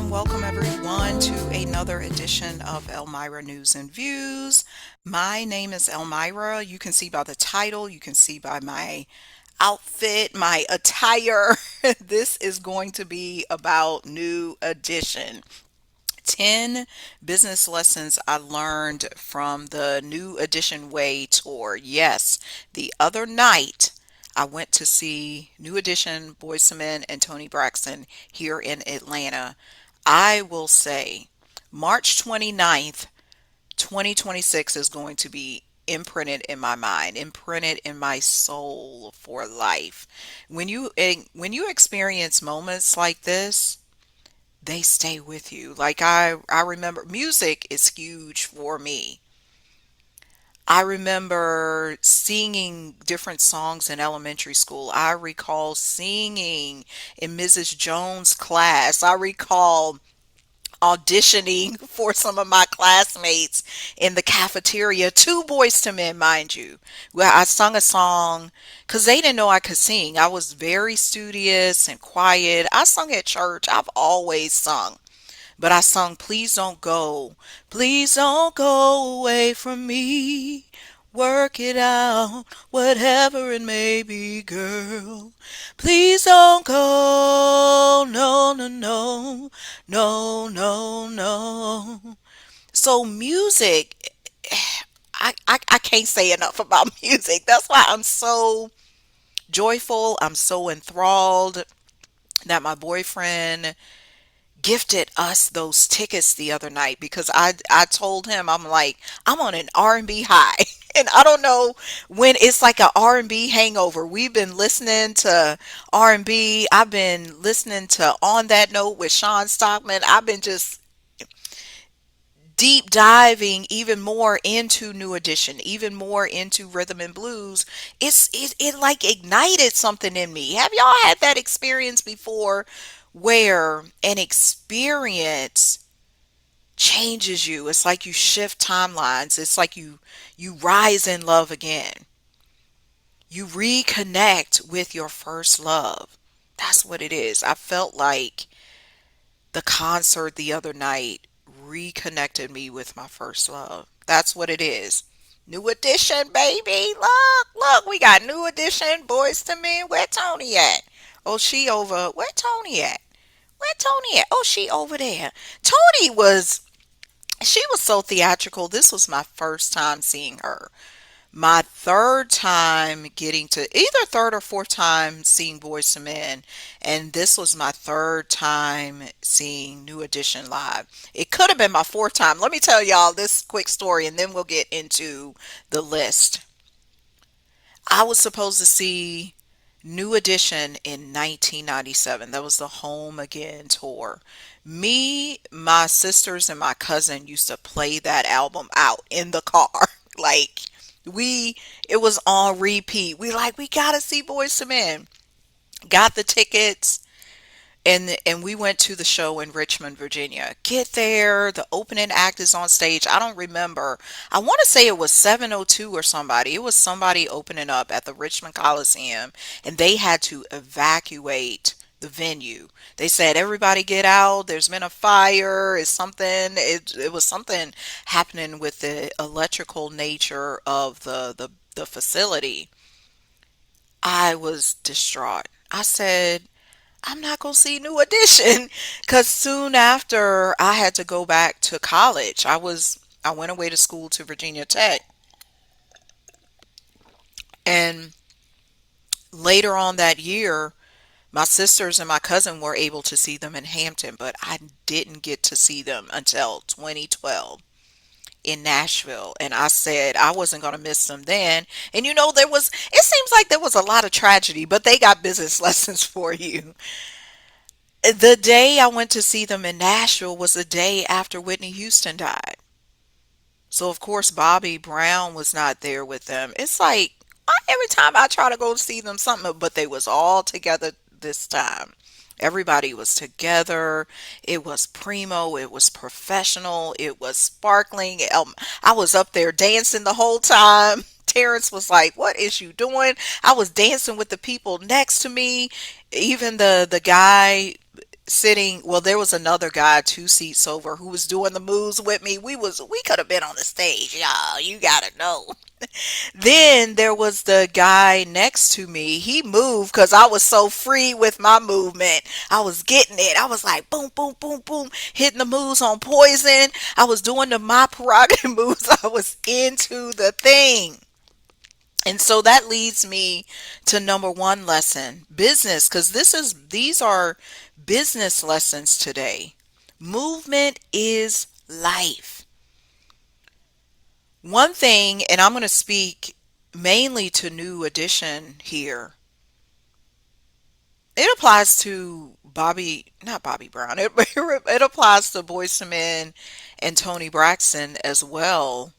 welcome everyone to another edition of Elmira News and Views. My name is Elmira. You can see by the title, you can see by my outfit, my attire. This is going to be about New Edition. 10 business lessons I learned from the New Edition Way tour. Yes, the other night I went to see New Edition, Boyz II Men, and Toni Braxton here in Atlanta. I will say March 29th, 2026 is going to be imprinted in my mind, imprinted in my soul for life. When you experience moments like this, they stay with you. Like I remember music is huge for me. I remember singing different songs in elementary school. I recall singing in Mrs. Jones' class. I recall auditioning for some of my classmates in the cafeteria, two boys to men, mind you, where I sung a song because they didn't know I could sing. I was very studious and quiet. I sung at church. I've always sung. But I sung, please don't go away from me. Work it out, whatever it may be, girl. Please don't go, no, no, no, no, no, no. So music, I can't say enough about music. That's why I'm so joyful. I'm so enthralled that my boyfriend gifted us those tickets the other night because I told him I'm like I'm on an R&B high and I don't know when it's like an R&B hangover. We've been listening to R&B. I've been listening to On That Note with Sean Stockman. I've been just deep diving even more into New Edition, even more into rhythm and blues. It like ignited something in me. Have y'all had that experience before where an experience changes you? It's like you shift timelines. It's like you rise in love again. You reconnect with your first love. That's what it is. I felt like the concert the other night reconnected me with my first love. That's what it is. New edition, baby. Look, we got new edition. Boys to men. Where Tony at? Oh, she over. Where Tony at? Where Tony at? Oh, she over there. Tony was, she was so theatrical. This was my first time seeing her. My third time getting to either third or fourth time seeing Boys to Men, and this was my third time seeing New Edition live. It could have been my fourth time. Let me tell y'all this quick story, and then we'll get into the list. I was supposed to see New Edition in 1997. That was the Home Again tour. Me, my sisters, and my cousin used to play that album out in the car. Like, we, it was on repeat. We gotta see Boys to Men. Got the tickets, and we went to the show in Richmond, Virginia. Get there, the opening act is on stage. I don't remember. I want to say it was 702 or somebody. It was somebody opening up at the Richmond Coliseum, and they had to evacuate the venue. They said, "Everybody get out. There's been a fire. It's something. It was something happening with the electrical nature of the facility." I was distraught. I said, I'm not going to see New Edition because soon after I had to go back to college. I went away to school to Virginia Tech, and later on that year my sisters and my cousin were able to see them in Hampton, but I didn't get to see them until 2012 in Nashville. And I said I wasn't going to miss them then. And it seems like there was a lot of tragedy, but they got business lessons for you. The day I went to see them in Nashville was the day after Whitney Houston died. So of course Bobby Brown was not there with them. It's like every time I try to go see them something, but they was all together this time. Everybody was together. It was primo. It was professional. It was sparkling. I was up there dancing the whole time. Terrence was like, "What is you doing?" I was dancing with the people next to me. Even the guy sitting, well, there was another guy 2 seats over who was doing the moves with me. We could have been on the stage, y'all. You gotta know. Then there was the guy next to me. He moved because I was so free with my movement. I was getting it. I was like boom, boom, boom, boom, hitting the moves on Poison. I was doing the my prerogative moves. I was into the thing. And so that leads me to number one lesson, business, because these are business lessons today. Movement is life. One thing, and I'm going to speak mainly to New Edition here. It applies to not Bobby Brown. It applies to Boyz II Men and Toni Braxton as well.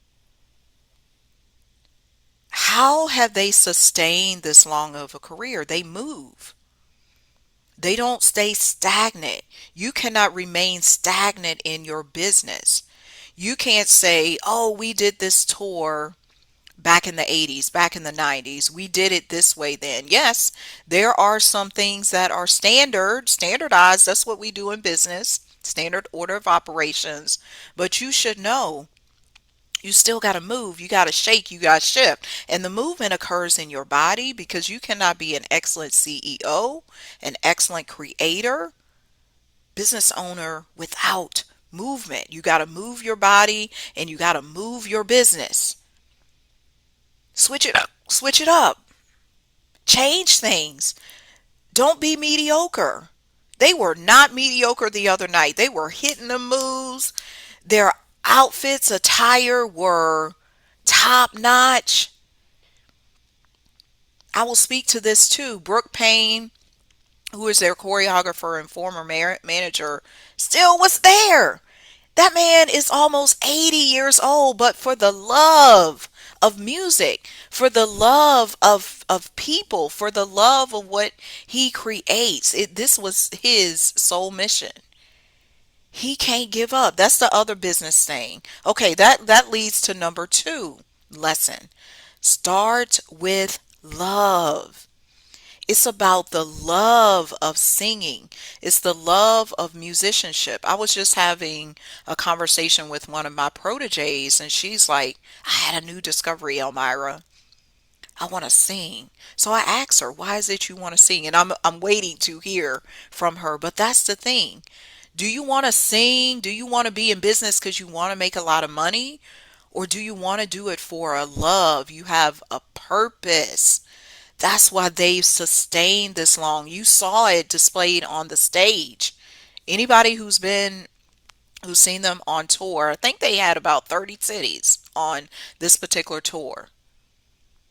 How have they sustained this long of a career? They move. They don't stay stagnant. You cannot remain stagnant in your business. You can't say, oh, we did this tour back in the 80s, back in the 90s. We did it this way then. Yes, there are some things that are standardized. That's what we do in business, standard order of operations. But you should know you still got to move. You got to shake. You got to shift. And the movement occurs in your body because you cannot be an excellent CEO, an excellent creator, business owner without movement. You got to move your body and you got to move your business. Switch it up. Switch it up. Change things. Don't be mediocre. They were not mediocre the other night. They were hitting the moves. Their outfits, attire were top notch. I will speak to this too. Brooke Payne, who is their choreographer and former manager, still was there. That man is almost 80 years old, but for the love of music, for the love of people, for the love of what he creates, this was his sole mission. He can't give up. That's the other business thing. Okay, that leads to number two lesson. Start with love. It's about the love of singing. It's the love of musicianship. I was just having a conversation with one of my proteges, and she's like, I had a new discovery, Elmira. I want to sing. So I asked her, why is it you want to sing? And I'm waiting to hear from her. But that's the thing. Do you want to sing? Do you want to be in business because you want to make a lot of money? Or do you want to do it for a love? You have a purpose. That's why they've sustained this long. You saw it displayed on the stage. Anybody who's seen them on tour, I think they had about 30 cities on this particular tour.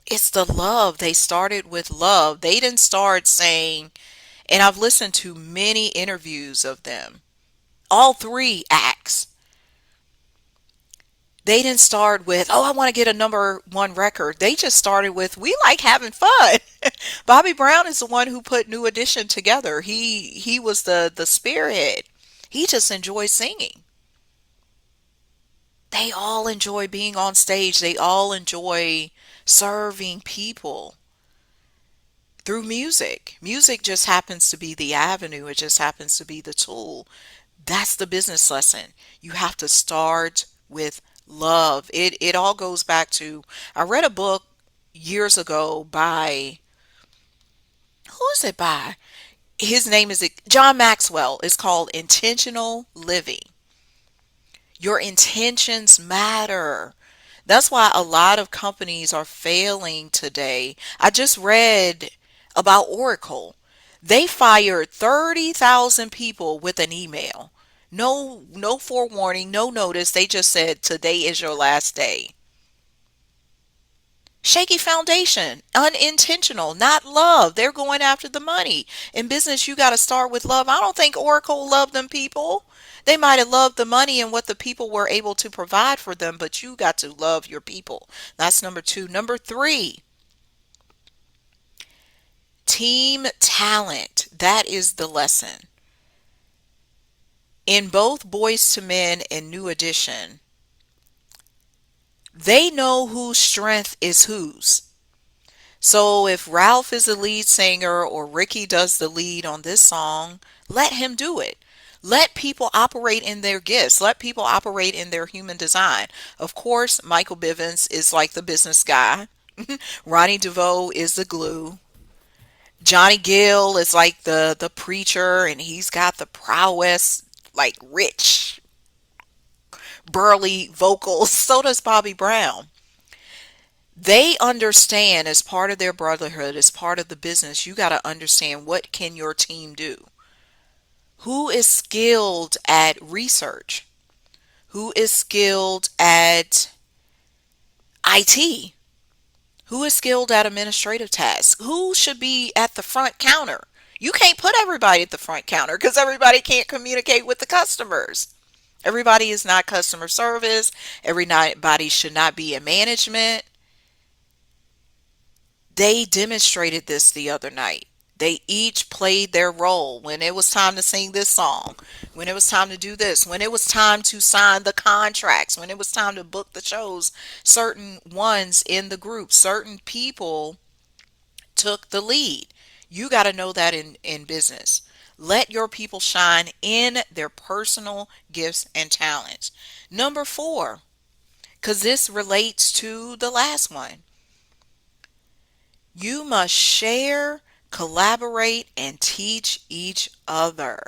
It's the love. They started with love. They didn't start saying, and I've listened to many interviews of them, all three acts. They didn't start with, oh, I want to get a number one record. They just started with, we like having fun. Bobby Brown is the one who put New Edition together. He was the spearhead. He just enjoys singing. They all enjoy being on stage. They all enjoy serving people through music. Music just happens to be the avenue. It just happens to be the tool. That's the business lesson. You have to start with love. It all goes back to, I read a book years ago by, who is it by? His name is John Maxwell. It's called Intentional Living. Your intentions matter. That's why a lot of companies are failing today. I just read about Oracle. They fired 30,000 people with an email. No forewarning, no notice. They just said today is your last day. Shaky foundation, unintentional, not love. They're going after the money. In business, you got to start with love. I don't think Oracle loved them people. They might have loved the money and what the people were able to provide for them, but you got to love your people. That's number two. Number three, team talent. That is the lesson. In both Boyz II Men and New Edition, they know whose strength is whose. So if Ralph is the lead singer or Ricky does the lead on this song, let him do it. Let people operate in their gifts. Let people operate in their human design. Of course, Michael Bivins is like the business guy. Ronnie DeVoe is the glue. Johnny Gill is like the preacher, and he's got the prowess, like rich, burly vocals. So does Bobby Brown. They understand, as part of their brotherhood, as part of the business, you got to understand, what can your team do? Who is skilled at research? Who is skilled at IT? Who is skilled at administrative tasks? Who should be at the front counter? You can't put everybody at the front counter because everybody can't communicate with the customers. Everybody is not customer service. Everybody should not be in management. They demonstrated this the other night. They each played their role when it was time to sing this song, when it was time to do this, when it was time to sign the contracts, when it was time to book the shows. Certain ones in the group, certain people took the lead. You got to know that in business. Let your people shine in their personal gifts and talents. Number four, because this relates to the last one, you must share, collaborate, and teach each other.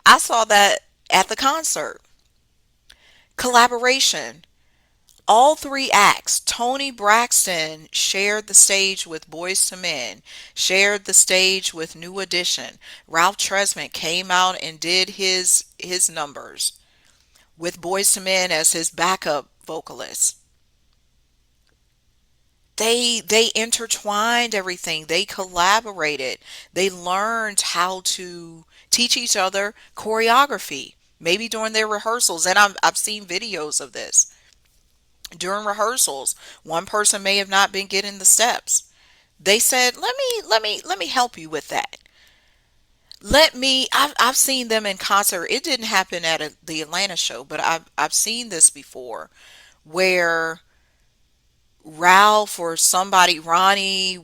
I saw that at the concert. Collaboration. All three acts. Toni Braxton shared the stage with Boyz II Men, shared the stage with New Edition. Ralph Tresvant came out and did his numbers with Boyz II Men as his backup vocalist. They intertwined everything. They collaborated. They learned how to teach each other choreography, maybe during their rehearsals. And I've seen videos of this. During rehearsals, one person may have not been getting the steps. They said, let me help you with that. I've seen them in concert. It didn't happen at the Atlanta show, but I've seen this before, where Ralph or somebody, Ronnie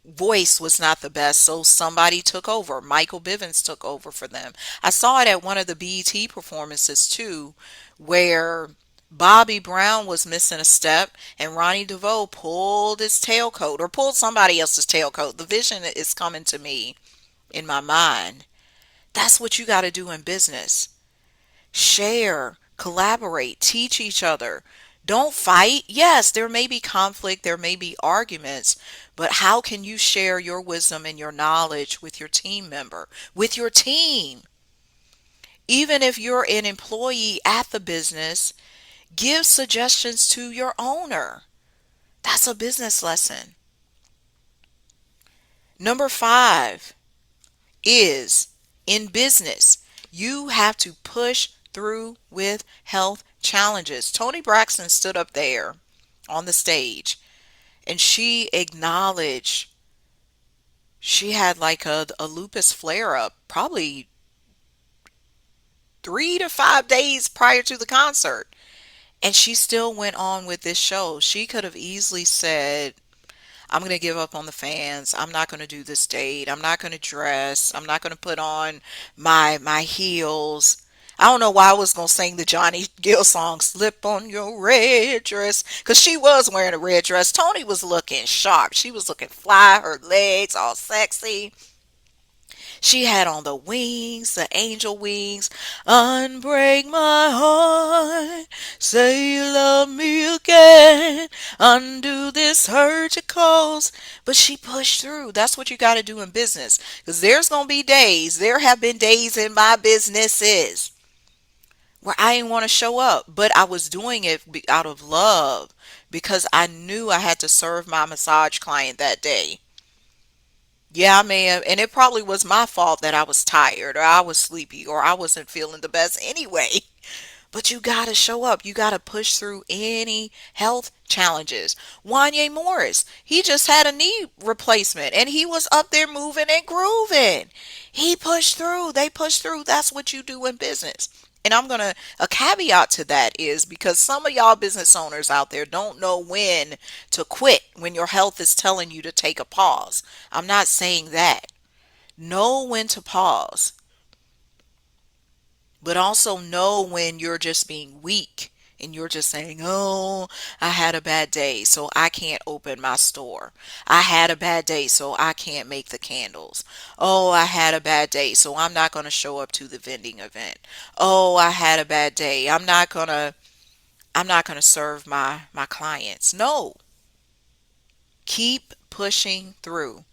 voice was not the best, so somebody took over. Michael Bivins took over for them. I saw it at one of the BET performances too, where Bobby Brown was missing a step and Ronnie DeVoe pulled his tailcoat, or pulled somebody else's tailcoat. The vision is coming to me in my mind. That's what you got to do in business. Share, collaborate, teach each other. Don't fight. Yes, there may be conflict, there may be arguments, but how can you share your wisdom and your knowledge with your team member, with your team? Even if you're an employee at the business, give suggestions to your owner. That's a business lesson. Number five is, in business, you have to push through with health challenges. Toni Braxton stood up there on the stage and she acknowledged she had like a lupus flare up probably 3 to 5 days prior to the concert. And she still went on with this show. She could have easily said, I'm going to give up on the fans. I'm not going to do this date. I'm not going to dress. I'm not going to put on my heels. I don't know why I was going to sing the Johnny Gill song, Slip on Your Red Dress, because she was wearing a red dress. Toni was looking sharp. She was looking fly, her legs all sexy. She had on the wings, the angel wings. Unbreak my heart. Say you love me again. Undo this hurt you cause. But she pushed through. That's what you got to do in business. Because there's going to be days. There have been days in my businesses where I didn't want to show up. But I was doing it out of love. Because I knew I had to serve my massage client that day. Yeah, I may have, and it probably was my fault that I was tired or I was sleepy or I wasn't feeling the best anyway. But you gotta show up. You gotta push through any health challenges. Wanye Morris, he just had a knee replacement and he was up there moving and grooving. He pushed through. They pushed through. That's what you do in business. And I'm going to, a caveat to that is because some of y'all business owners out there don't know when to quit when your health is telling you to take a pause. I'm not saying that. Know when to pause, but also know when you're just being weak and you're just saying, oh, I had a bad day, so I can't open my store. I had a bad day, so I can't make the candles. Oh, I had a bad day, so I'm not going to show up to the vending event. Oh, I had a bad day. I'm not going to serve my clients. No. Keep pushing through.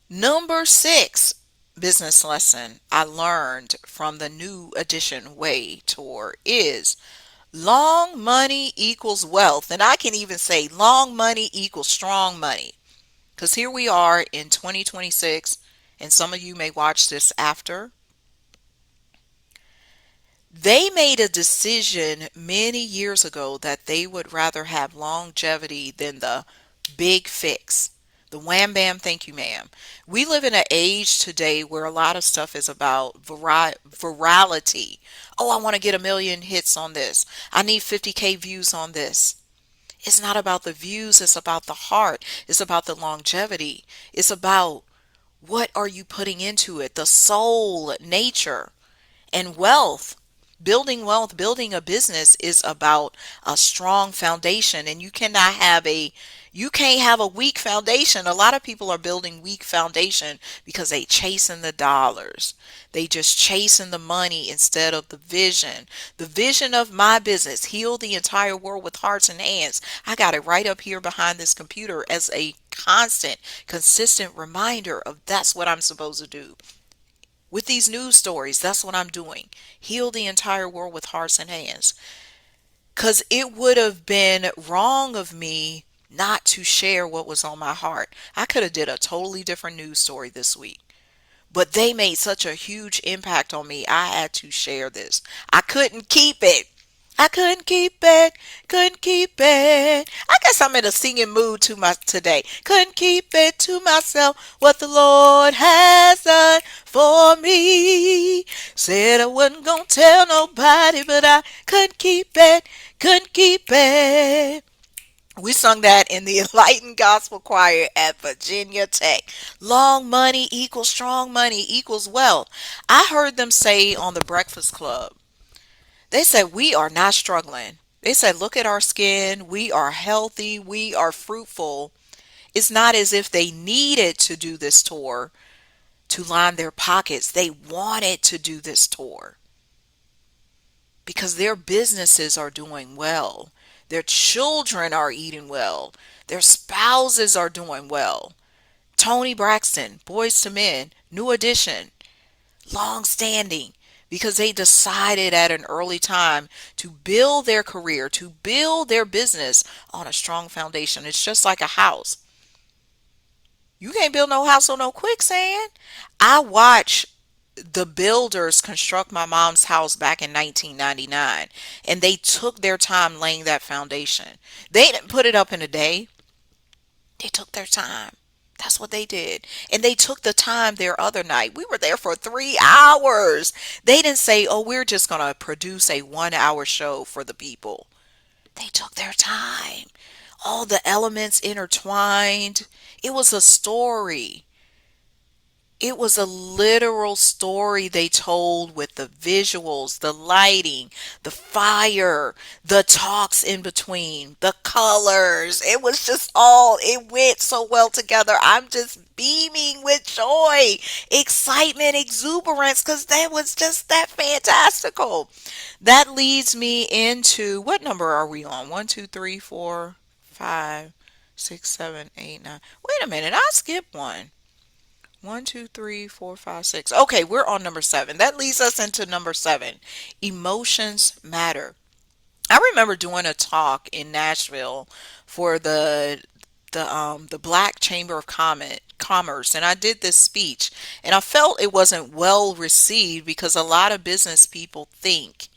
Number 6 business lesson I learned from the New Edition Way tour is long money equals wealth. And I can even say long money equals strong money. Because here we are in 2026, and some of you may watch this after. They made a decision many years ago that they would rather have longevity than the big fix. The wham bam, thank you, ma'am. We live in an age today where a lot of stuff is about virality. Oh, I want to get a million hits on this. I need 50K views on this. It's not about the views, it's about the heart. It's about the longevity. It's about what are you putting into it? The soul, nature, and wealth. Building wealth, building a business is about a strong foundation, and you can't have a weak foundation. A lot of people are building weak foundation because they chasing the dollars. They just chasing the money instead of the vision. The vision of my business, heal the entire world with hearts and hands. I got it right up here behind this computer as a constant, consistent reminder of that's what I'm supposed to do. With these news stories, that's what I'm doing. Heal the entire world with hearts and hands. Because it would have been wrong of me not to share what was on my heart. I could have did a totally different news story this week. But they made such a huge impact on me, I had to share this. I couldn't keep it. I couldn't keep it, couldn't keep it. I guess I'm in a singing mood today. Couldn't keep it to myself what the Lord has done for me. Said I wasn't gonna tell nobody, but I couldn't keep it, couldn't keep it. We sung that in the Enlightened Gospel Choir at Virginia Tech. Long money equals strong money equals wealth. I heard them say on the Breakfast Club, they said, we are not struggling. They said, look at our skin. We are healthy. We are fruitful. It's not as if they needed to do this tour to line their pockets. They wanted to do this tour because their businesses are doing well. Their children are eating well. Their spouses are doing well. Toni Braxton, Boyz II Men, New Edition, long standing, because they decided at an early time to build their career, to build their business on a strong foundation. It's just like a house. You can't build no house on no quicksand. I watched the builders construct my mom's house back in 1999, and they took their time laying that foundation. They didn't put it up in a day. They took their time. That's what they did. And they took the time their other night. We were there for 3 hours. They didn't say, oh, we're just going to produce a 1 hour show for the people. They took their time. All the elements intertwined. It was a story. It was a literal story they told with the visuals, the lighting, the fire, the talks in between, the colors. It was just all, it went so well together. I'm just beaming with joy, excitement, exuberance, because that was just that fantastical. That leads me into, what number are we on? 1, 2, 3, 4, 5, 6, 7, 8, 9. Wait a minute, I skipped one. 1, 2, 3, 4, 5, 6. Okay, we're on number 7. That leads us into number 7. Emotions matter. I remember doing a talk in Nashville for the Black Chamber of Commerce, and I did this speech, and I felt it wasn't well received because a lot of business people think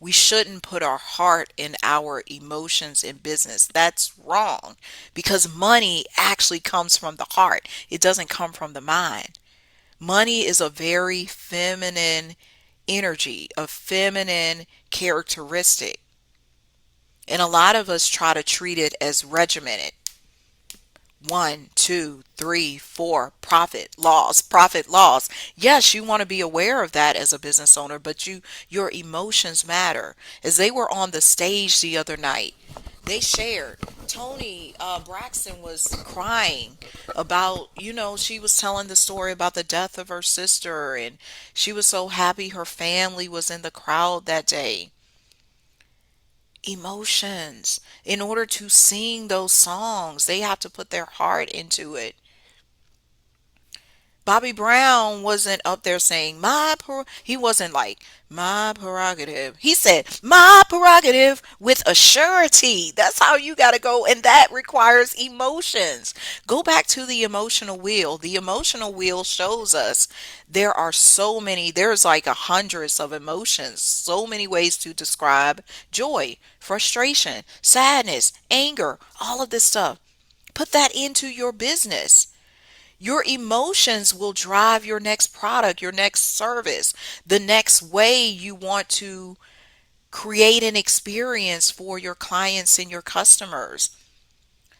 we shouldn't put our heart and our emotions in business. That's wrong because money actually comes from the heart. It doesn't come from the mind. Money is a very feminine energy, a feminine characteristic. And a lot of us try to treat it as regimented. One, two, three, four, profit loss. Yes, you want to be aware of that as a business owner, but your emotions matter. As they were on the stage the other night, they shared. Toni Braxton was crying about, she was telling the story about the death of her sister, and she was so happy her family was in the crowd that day. Emotions. In order to sing those songs, they have to put their heart into it. Bobby Brown wasn't up there saying he wasn't like my prerogative. He said my prerogative with a surety. That's how you got to go, and that requires emotions. Go back to the emotional wheel. The emotional wheel shows us there are so many. There's like hundreds of emotions. So many ways to describe joy, frustration, sadness, anger, all of this stuff. Put that into your business. Your emotions will drive your next product, your next service, the next way you want to create an experience for your clients and your customers,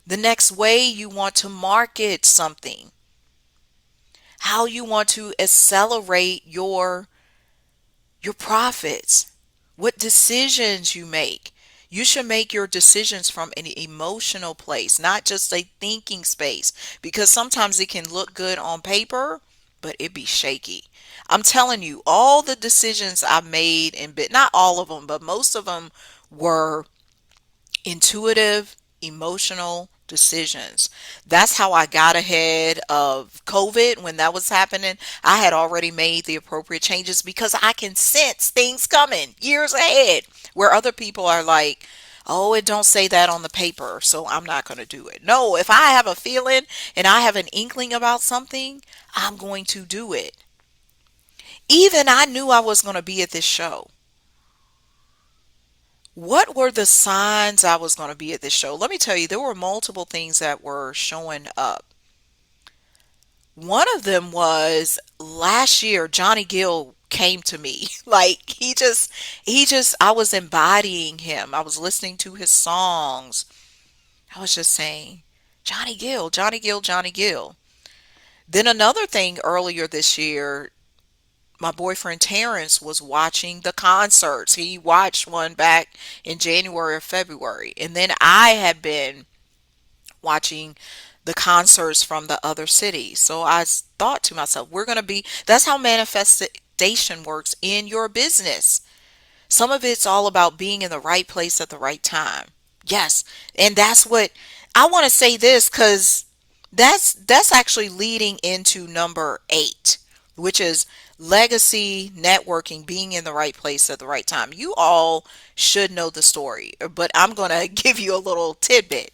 the next way you want to market something, how you want to accelerate your profits, what decisions you make. You should make your decisions from an emotional place, not just a thinking space, because sometimes it can look good on paper, but it be shaky. I'm telling you, all the decisions I made, and not all of them, but most of them were intuitive, emotional decisions. That's how I got ahead of COVID when that was happening. I had already made the appropriate changes because I can sense things coming years ahead where other people are like, oh, it don't say that on the paper, so I'm not going to do it. No, if I have a feeling and I have an inkling about something, I'm going to do it. Even I knew I was going to be at this show. What were the signs I was going to be at this show? Let me tell you, there were multiple things that were showing up. One of them was last year, Johnny Gill came to me. Like I was embodying him. I was listening to his songs. I was just saying, Johnny Gill, Johnny Gill, Johnny Gill. Then another thing earlier this year, my boyfriend Terrence was watching the concerts. He watched one back in January or February. And then I had been watching the concerts from the other cities. So I thought to myself, that's how manifestation works in your business. Some of it's all about being in the right place at the right time. Yes. And that's what I want to say this because that's actually leading into number 8, which is legacy networking, being in the right place at the right time. You all should know the story, but I'm going to give you a little tidbit.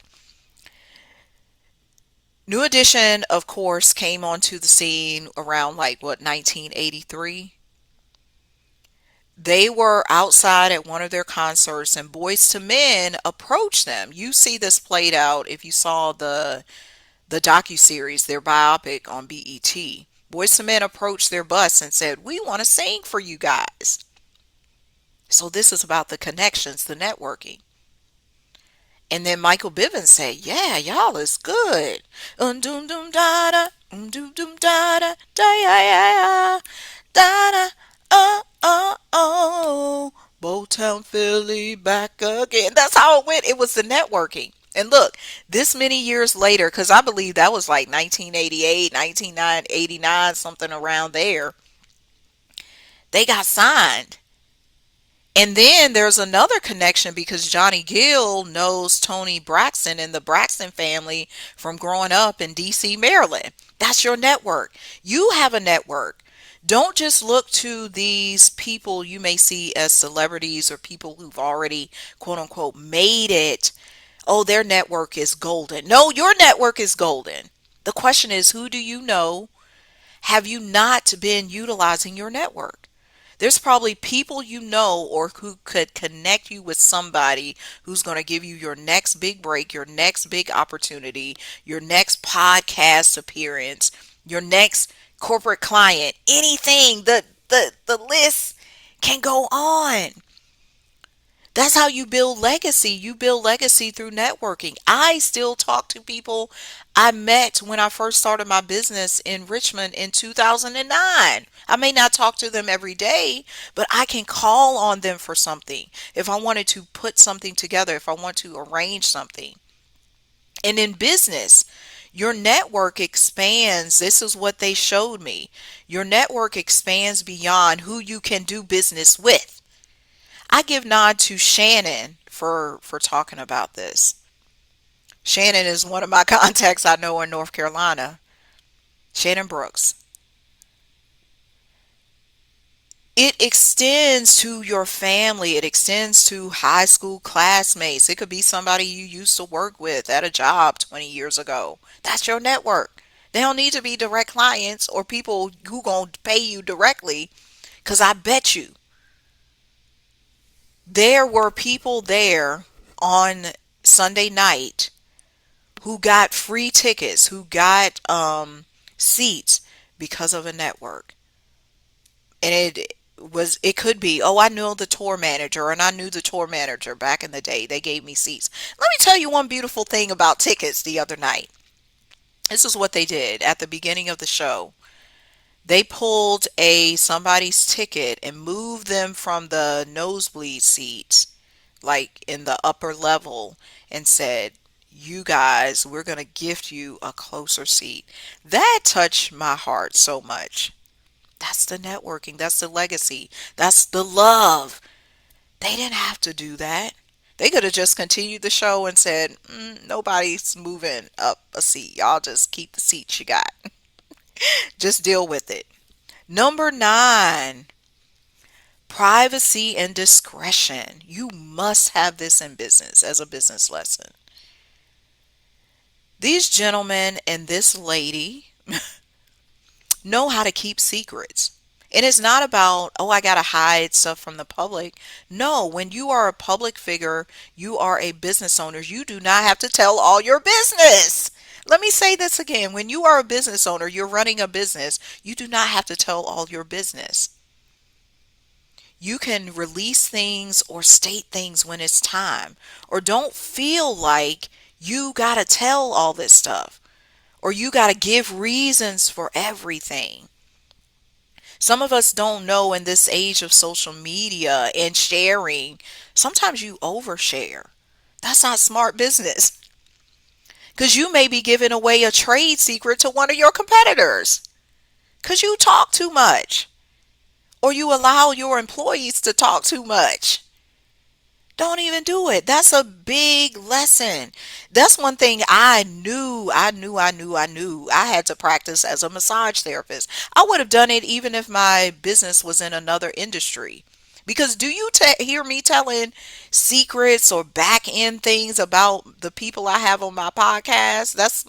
New Edition, of course, came onto the scene around like what, 1983. They were outside at one of their concerts and Boyz II Men approached them. You see this played out if you saw the docuseries, their biopic on BET. Boyz II Men approached their bus and said, "We want to sing for you guys." So this is about the connections, the networking. And then Michael Bivins said, "Yeah, y'all is good. Dum dum da da, dum dum da da, da ya ya ya, da da, oh. Motown Philly back again." That's how it went. It was the networking. And look, this many years later, because I believe that was like 1988, 1989, something around there, they got signed. And then there's another connection because Johnny Gill knows Toni Braxton and the Braxton family from growing up in DC, Maryland. That's your network. You have a network. Don't just look to these people you may see as celebrities or people who've already, quote unquote, made it. Oh, their network is golden. No, your network is golden. The question is, who do you know? Have you not been utilizing your network? There's probably people you know or who could connect you with somebody who's going to give you your next big break, your next big opportunity, your next podcast appearance, your next corporate client, anything. The list can go on. That's how you build legacy. You build legacy through networking. I still talk to people I met when I first started my business in Richmond in 2009. I may not talk to them every day, but I can call on them for something. If I wanted to put something together, if I want to arrange something. And in business, your network expands. This is what they showed me. Your network expands beyond who you can do business with. I give nod to Shannon for talking about this. Shannon is one of my contacts I know in North Carolina. Shannon Brooks. It extends to your family. It extends to high school classmates. It could be somebody you used to work with at a job 20 years ago. That's your network. They don't need to be direct clients or people who going to pay you directly, because I bet you there were people there on Sunday night who got free tickets, who got seats because of a network. And it could be, oh, I knew the tour manager, and I knew the tour manager back in the day. They gave me seats. Let me tell you one beautiful thing about tickets the other night. This is what they did at the beginning of the show. They pulled a somebody's ticket and moved them from the nosebleed seats, like in the upper level, and said, you guys, we're going to gift you a closer seat. That touched my heart so much. That's the networking. That's the legacy. That's the love. They didn't have to do that. They could have just continued the show and said, nobody's moving up a seat. Y'all just keep the seats you got. Just deal with it. Number 9, privacy and discretion. You must have this in business as a business lesson. These gentlemen and this lady know how to keep secrets. And it's not about, oh, I got to hide stuff from the public. No, when you are a public figure, you are a business owner, you do not have to tell all your business. Let me say this again. When you are a business owner, you're running a business, you do not have to tell all your business. You can release things or state things when it's time, or don't feel like you got to tell all this stuff, or you got to give reasons for everything. Some of us don't know in this age of social media and sharing, sometimes you overshare. That's not smart business, because you may be giving away a trade secret to one of your competitors because you talk too much, or you allow your employees to talk too much. Don't even do it. That's a big lesson. That's one thing I had to practice as a massage therapist. I would have done it even if my business was in another industry. Because do you hear me telling secrets or back end things about the people I have on my podcast? That's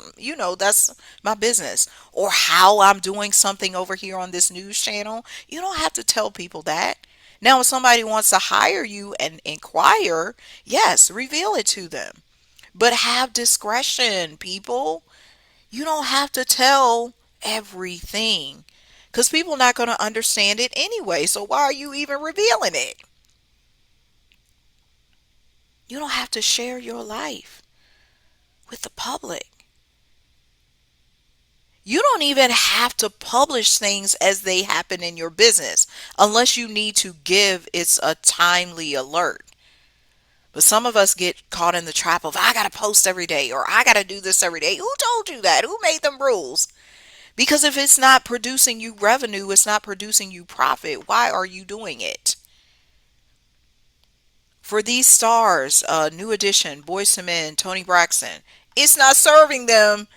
my business. Or how I'm doing something over here on this news channel. You don't have to tell people that. Now, if somebody wants to hire you and inquire, yes, reveal it to them. But have discretion, people. You don't have to tell everything, because people are not going to understand it anyway. So why are you even revealing it? You don't have to share your life with the public. You don't even have to publish things as they happen in your business unless you need to give it's a timely alert. But some of us get caught in the trap of, I got to post every day, or I got to do this every day. Who told you that? Who made them rules? Because if it's not producing you revenue, it's not producing you profit, why are you doing it? For these stars, New Edition, Boyz II Men, Toni Braxton, it's not serving them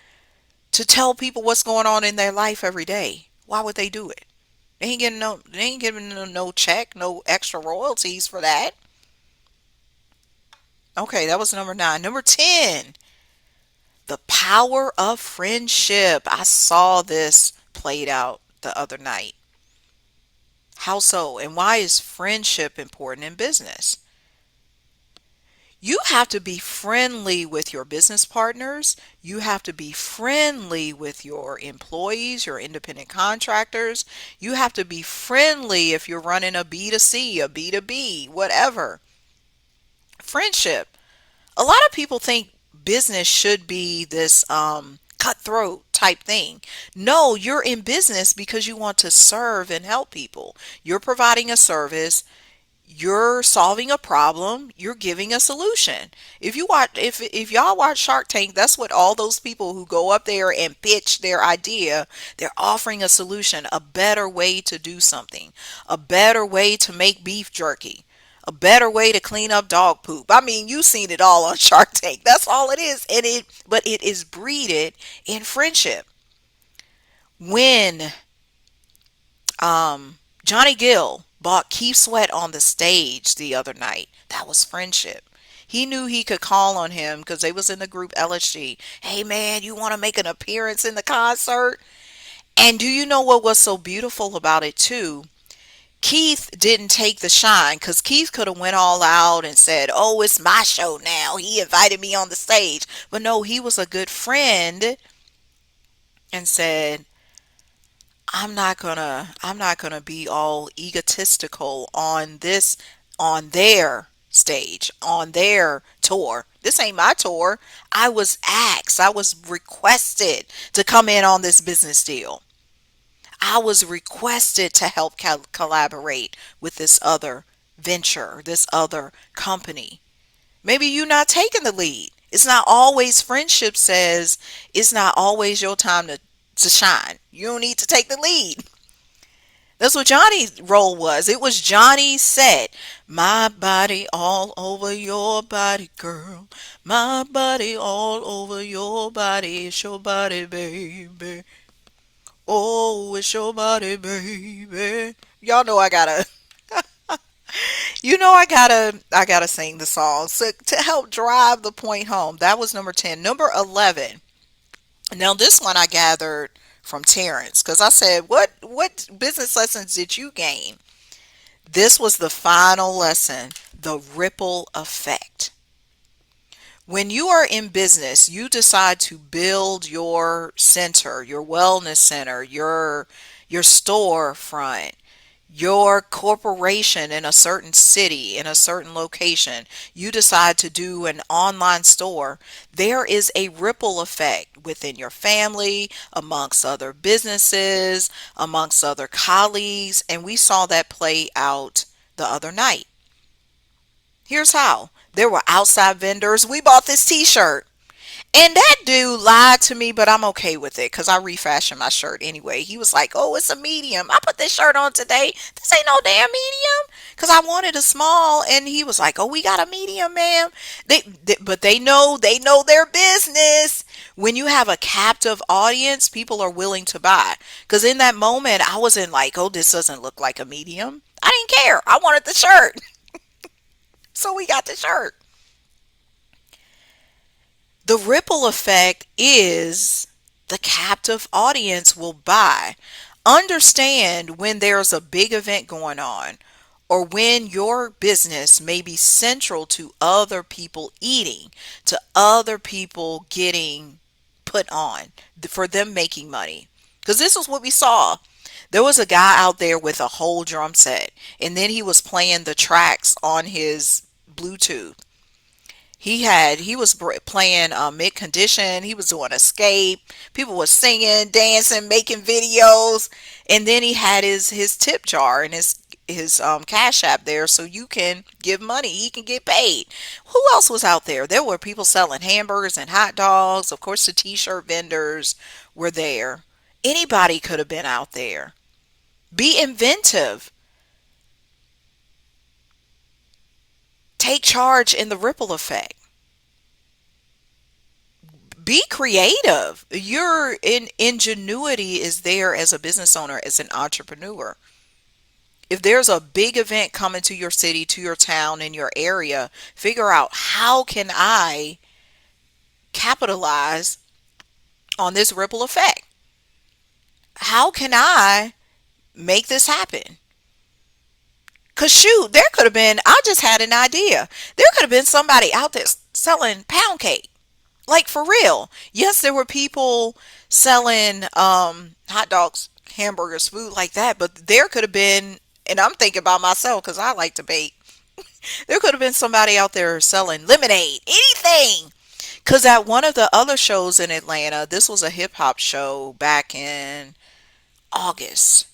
to tell people what's going on in their life every day. Why would they do it? They ain't giving no check, no extra royalties for that. Okay, that was number 9. Number 10, the power of friendship. I saw this played out the other night. How so? And why is friendship important in business? You have to be friendly with your business partners. You have to be friendly with your employees, your independent contractors. You have to be friendly if you're running a B2C, a B2B, whatever. Friendship. A lot of people think business should be this cutthroat type thing. No, you're in business because you want to serve and help people. You're providing a service, you're solving a problem, you're giving a solution. If y'all watch Shark Tank, that's what all those people who go up there and pitch their idea, they're offering a solution, a better way to do something, a better way to make beef jerky, a better way to clean up dog poop. I mean, you've seen it all on Shark Tank. That's all it is. But it is breeded in friendship. When Johnny Gill bought Keith Sweat on the stage the other night, that was friendship. He knew he could call on him because they was in the group LSG. Hey man, you want to make an appearance in the concert? And do you know what was so beautiful about it too? Keith didn't take the shine because Keith could have went all out and said, "Oh, it's my show now. He invited me on the stage." But no, he was a good friend and said, I'm not gonna be all egotistical on their stage, on their tour. This ain't my tour. I was asked, I was requested to come in on this business deal. I was requested to help collaborate with this other venture, this other company. Maybe you're not taking the lead. It's not always friendship says it's not always your time to shine. You don't need to take the lead. That's what Johnny's role was. It was Johnny said, "My body all over your body, girl. My body all over your body. It's your body, baby. Oh, it's your body, baby." Y'all know I gotta sing the song so to help drive the point home. That was number 10. Number 11. Now this one I gathered from Terrence because I said, "What business lessons did you gain?" This was the final lesson, the ripple effect. When you are in business, you decide to build your center, your wellness center, your storefront, your corporation in a certain city, in a certain location, you decide to do an online store, there is a ripple effect within your family, amongst other businesses, amongst other colleagues, and we saw that play out the other night. Here's how. There were outside vendors. We bought this t-shirt. And that dude lied to me, but I'm okay with it because I refashioned my shirt anyway. He was like, "Oh, it's a medium. I put this shirt on today. This ain't no damn medium." Because I wanted a small. And he was like, "Oh, we got a medium, ma'am." But they know their business. When you have a captive audience, people are willing to buy. Because in that moment, I wasn't like, "Oh, this doesn't look like a medium." I didn't care. I wanted the shirt. So we got the shirt. The ripple effect is the captive audience will buy. Understand when there's a big event going on or when your business may be central to other people eating, to other people getting put on, for them making money. Because this is what we saw. There was a guy out there with a whole drum set, and then he was playing the tracks on his Bluetooth. He was playing mid condition. He was doing escape. People were singing, dancing, making videos, and then he had his tip jar and his cash app there, so you can give money. He can get paid. Who else was out there? There were people selling hamburgers and hot dogs. Of course, the t-shirt vendors were there. Anybody could have been out there. Be inventive. Take charge in the ripple effect. Be creative. Your ingenuity is there as a business owner, as an entrepreneur. If there's a big event coming to your city, to your town, in your area, figure out how can I capitalize on this ripple effect? How can I make this happen? Cause shoot, there could have been, I just had an idea. There could have been somebody out there selling pound cake. Like for real. Yes, there were people selling hot dogs, hamburgers, food like that, but there could have been, and I'm thinking about myself because I like to bake. There could have been somebody out there selling lemonade, anything. Because at one of the other shows in Atlanta, this was a hip hop show back in August,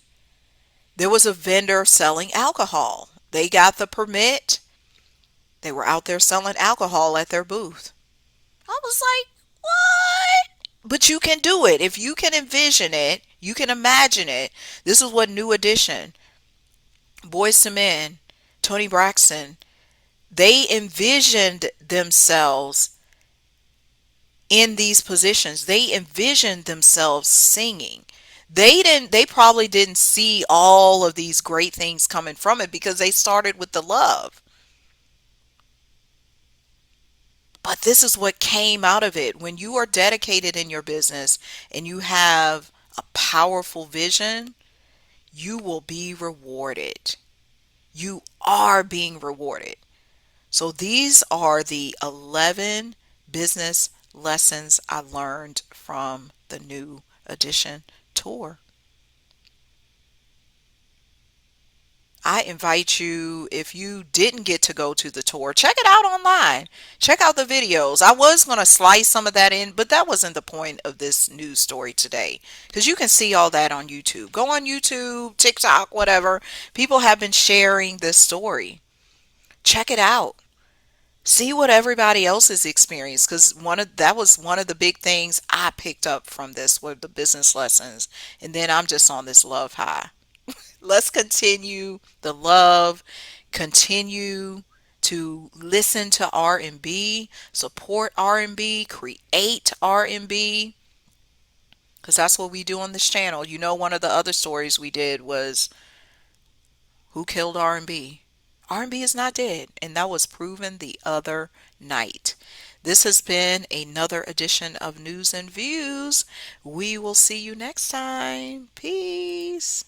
there was a vendor selling alcohol. They got the permit. They were out there selling alcohol at their booth. I was like, what? But you can do it. If you can envision it, you can imagine it. This is what New Edition, Boyz II Men, Toni Braxton, they envisioned themselves in these positions. They envisioned themselves singing. They probably didn't see all of these great things coming from it because they started with the love. But this is what came out of it. When you are dedicated in your business and you have a powerful vision, you will be rewarded. You are being rewarded. So these are the 11 business lessons I learned from the New Edition tour. I invite you, if you didn't get to go to the tour, check it out online. Check out the videos. I was going to slice some of that in, but that wasn't the point of this news story today. Because you can see all that on YouTube. Go on YouTube, TikTok, whatever. People have been sharing this story. Check it out. See what everybody else has experienced, because that was one of the big things I picked up from this were the business lessons. And then I'm just on this love high. Let's continue the love, continue to listen to R&B, support R&B, create R&B, because that's what we do on this channel. You know, one of the other stories we did was who killed R&B. R&B is not dead, and that was proven the other night. This has been another edition of News and Views. We will see you next time. Peace.